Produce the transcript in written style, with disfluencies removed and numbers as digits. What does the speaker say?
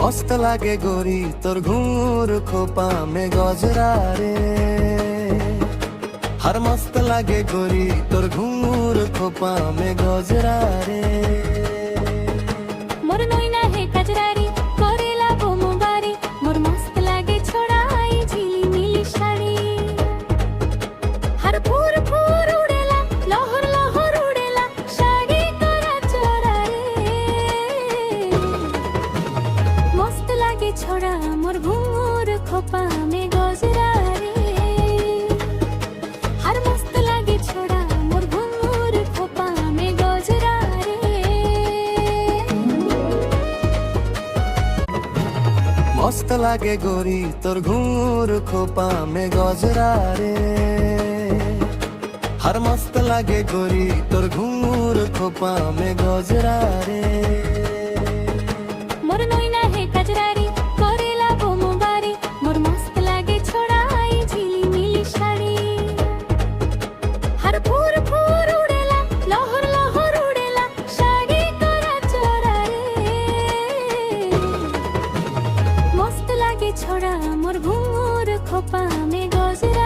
मस्त लागे गोरी तोर घूर खोपा में गजरा रे। हर मस्त लागे गोरी तोर घूर खोपा में गजरा रे। मोर नैना है कजरारी करेला बोमबारी मोर मस्त लागे छोड़ाई झिली मिली शाड़ी। हर फूर फूर उड़ेला लहर लहर उड़ेला शाड़ी तोरा चोरा रे। मस्त लागे छोड़ा मोर घूर खोपा में गजरा रे। हर मस्त लागे छोड़ा मोर घूर खोपा में गजरा रे। मस्त लागे गोरी तोर घूर खोपा में गजरा रे। हर मस्त लागे गोरी तोर घूर खोपा में गजरा रे। मोर नैना है कजरारी करेला बोमबारी मोर मस्त लागे छोड़ाई झिली मिली शाड़ी। हर फूर फूर उड़ेला लहर लहर उड़ेला शाड़ी तोरा चोरा रे। मस्त लागे छोड़ा मोर घूर खोपा में गजरा